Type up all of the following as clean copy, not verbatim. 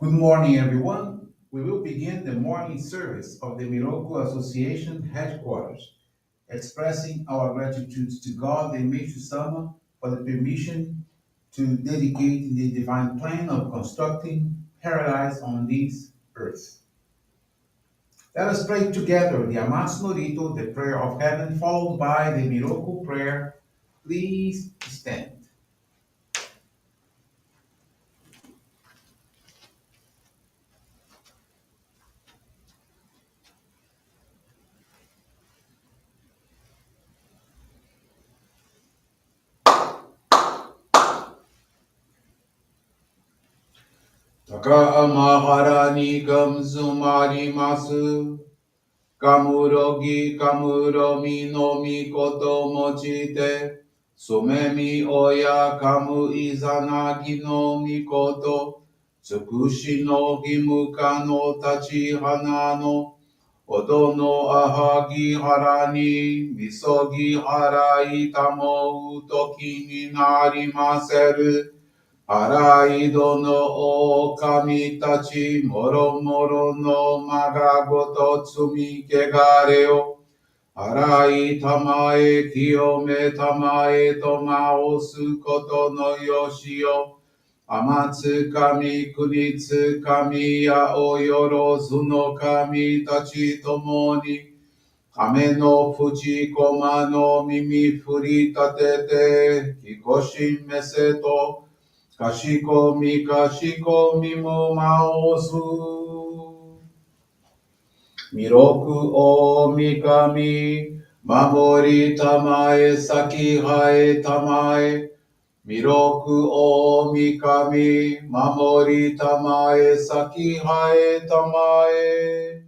Good morning, everyone. We will begin the morning service of the Miroku Association headquarters, expressing our gratitude to God and Meishu-sama for the permission to dedicate the divine plan of constructing paradise on this earth. Let us pray together the Amatsu-Norito, the prayer of heaven, followed by the Miroku Prayer. Please stand. 高天原にがむずまります。かむろぎかむろみのみこともちて、そめみおやかむいざなぎのみこと、つくしのぎむかの立ち花の、おどのあはぎはらに、みそぎはらいたもうときになりませる。アライドの狼たち、もろもろのまがごと積みけがれよ。洗いたまえ、清めたまえとまおすことのよしよ。天つ神、国つ神やおよろずの神たちともに、亀の淵駒の耳振り立てて、ひこしめせと、かしこみかしこみもまおす。みろくおみかみ、守りたまえ、先はえたまえ。みろくおみかみ、守りたまえ、先はえたまえ。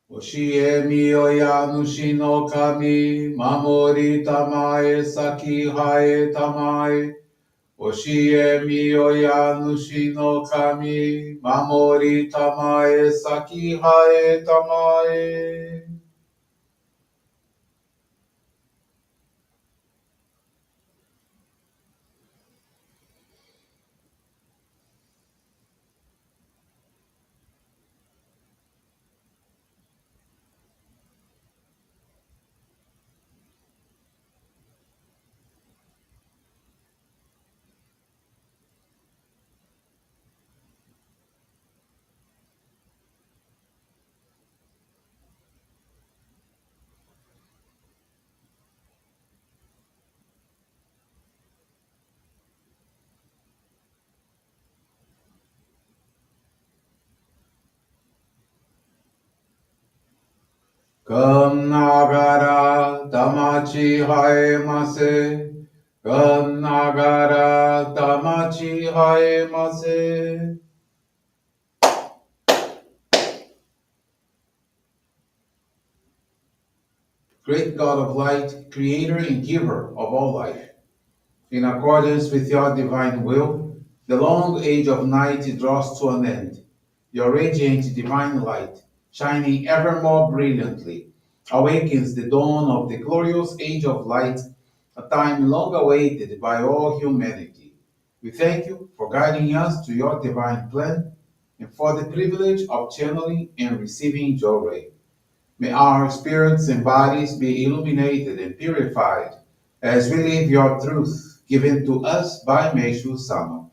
教えみよや主の神、守りたまえ、先はえたまえ。教えみよや主の神、守りたまえ、先はえたまえ。かんながらたまちはえませ。かんながらたまちはえませ。Great God of light, creator and giver of all life, in accordance with your divine will, the long age of night draws to an end. Your radiant divine light, shining ever more brilliantly, awakens the dawn of the glorious age of light, a time long awaited by all humanity. We thank you for guiding us to your divine plan and for the privilege of channeling and receiving Johrei. May our spirits and bodies be illuminated and purified as we live your truth given to us by Meishu-sama.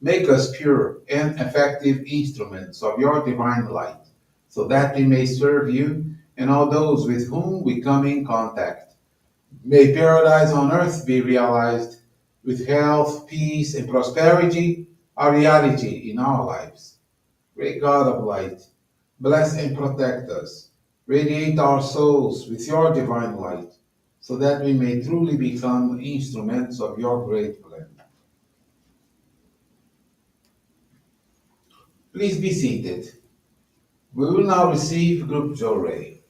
Make us pure and effective instruments of your divine light, so that we may serve you and all those with whom we come in contact. May paradise on earth be realized, with health, peace, and prosperity a reality in our lives. Great God of light, bless and protect us. Radiate our souls with your divine light, so that we may truly become instruments of your great plan. Please be seated. We will now receive Group Johrei.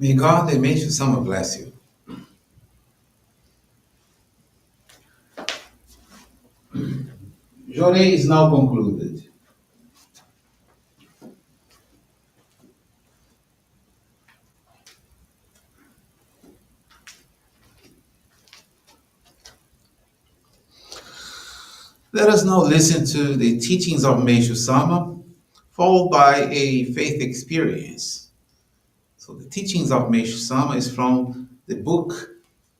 May God and Meishu-sama bless you. Johrei is now concluded. Let us now listen to the teachings of Meishu-sama, followed by a faith experience. So the teachings of Meishu-sama is from the book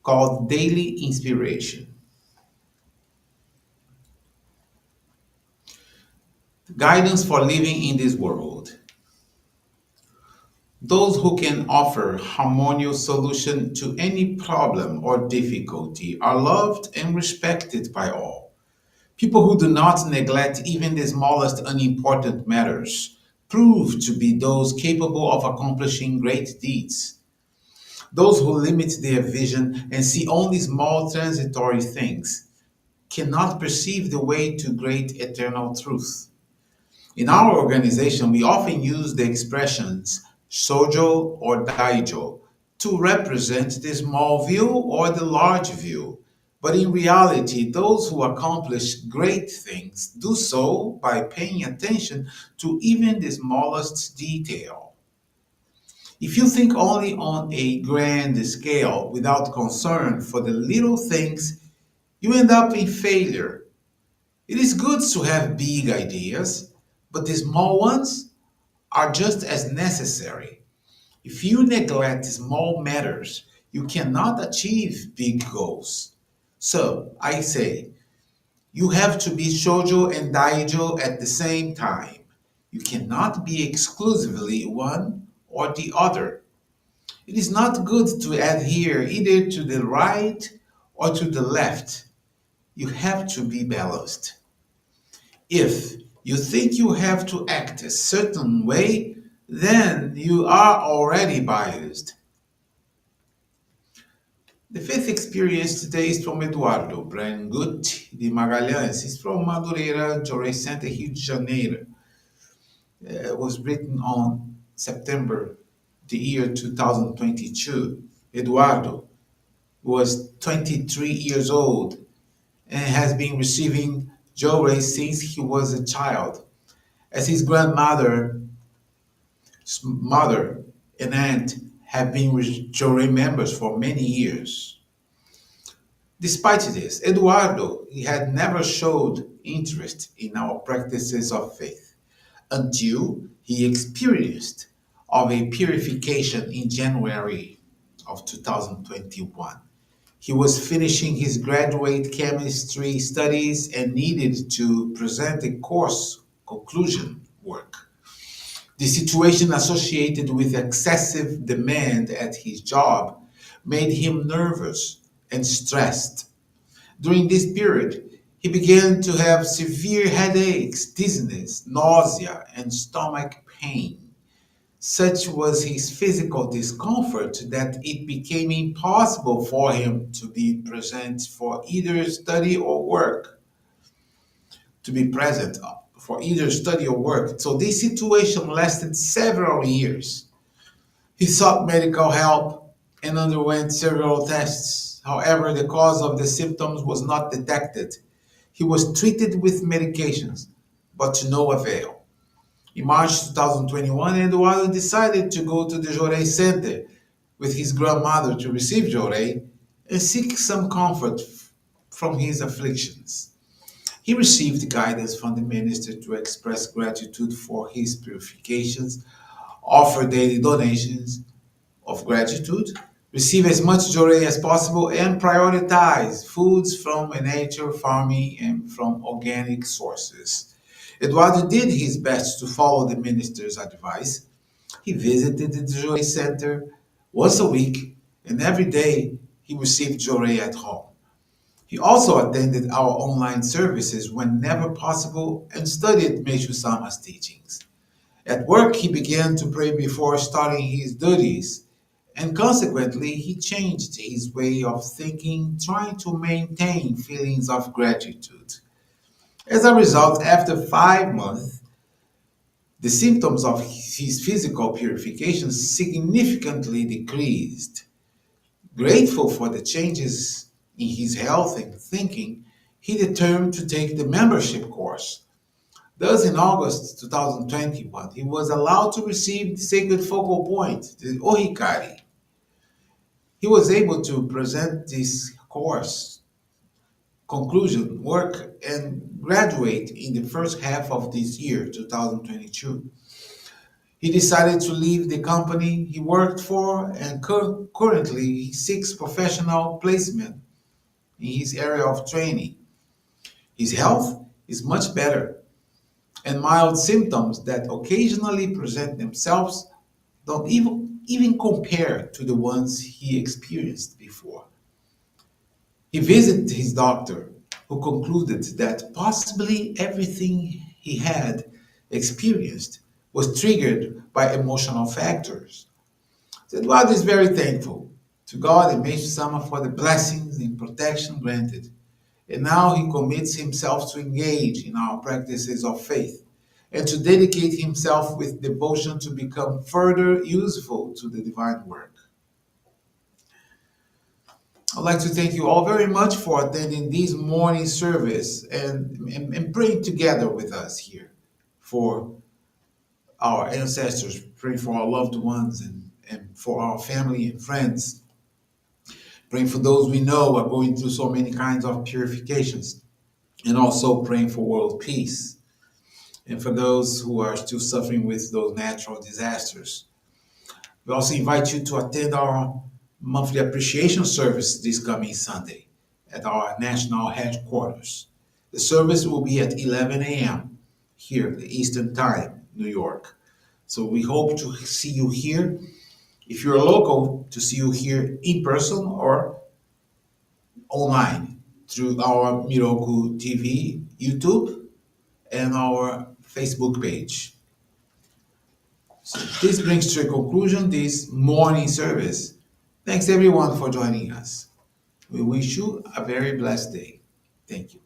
called Daily Inspiration. Guidance for living in this world. Those who can offer harmonious solution to any problem or difficulty are loved and respected by all. People who do not neglect even the smallest unimportant matters prove to be those capable of accomplishing great deeds. Those who limit their vision and see only small transitory things cannot perceive the way to great eternal truth. In our organization, we often use the expressions sojo or daijo to represent the small view or the large view. But in reality, those who accomplish great things do so by paying attention to even the smallest detail. If you think only on a grand scale without concern for the little things, you end up in failure. It is good to have big ideas, but the small ones are just as necessary. If you neglect small matters, you cannot achieve big goals. So, I say, you have to be shoujo and daijo at the same time. You cannot be exclusively one or the other. It is not good to adhere either to the right or to the left. You have to be balanced. If you think you have to act a certain way, then you are already biased. The fifth experience today is from Eduardo Brangut de Magalhães. He's from Madureira, Johrei Center, Rio de Janeiro. It was written on September the year 2022. Eduardo was 23 years old and has been receiving Johrei since he was a child. As his grandmother's mother and aunt have been Johrei members for many years. Despite this, Eduardo he had never showed interest in our practices of faith until he experienced of a purification in January of 2021. He was finishing his graduate chemistry studies and needed to present a course conclusion work. The situation associated with excessive demand at his job made him nervous and stressed. During this period, he began to have severe headaches, dizziness, nausea, and stomach pain. Such was his physical discomfort that it became impossible for him to be present for either study or work. To be present for either study or work. So this situation lasted several years. He sought medical help and underwent several tests. However, the cause of the symptoms was not detected. He was treated with medications, but to no avail. In March 2021, Eduardo decided to go to the Johrei Center with his grandmother to receive Johrei and seek some comfort from his afflictions. He received guidance from the minister to express gratitude for his purifications, offer daily donations of gratitude, receive as much Johrei as possible, and prioritize foods from nature, farming, and from organic sources. Eduardo did his best to follow the minister's advice. He visited the Johrei Center once a week, and every day he received Johrei at home. He also attended our online services whenever possible and studied Meishu-sama's teachings. At work, he began to pray before starting his duties, and consequently, he changed his way of thinking, trying to maintain feelings of gratitude. As a result, after 5 months, The symptoms of his physical purification significantly decreased. Grateful for the changes in his health and thinking, he determined to take the membership course. Thus, in August 2021, he was allowed to receive the sacred focal point, the Ohikari. He was able to present this course conclusion work and graduate in the first half of this year, 2022. He decided to leave the company he worked for and currently he seeks professional placement in his area of training. His health is much better, and mild symptoms that occasionally present themselves don't even compare to the ones he experienced before. He visited his doctor, who concluded that possibly everything he had experienced was triggered by emotional factors. Eduardo is very thankful to God and Meishu-sama for the blessings and protection granted. And now he commits himself to engage in our practices of faith and to dedicate himself with devotion to become further useful to the divine work. I'd like to thank you all very much for attending this morning service and praying together with us here for our ancestors, praying for our loved ones and for our family and friends, praying for those we know are going through so many kinds of purifications, and also praying for world peace. And for those who are still suffering with those natural disasters. We also invite you to attend our monthly appreciation service this coming Sunday at our national headquarters. The service will be at 11 a.m. here, the Eastern Time, New York. So we hope to see you here. If you're local, to see you here in person or online through our Miroku TV, YouTube, and our Facebook page. So this brings to a conclusion this morning service. Thanks everyone for joining us. We wish you a very blessed day. Thank you.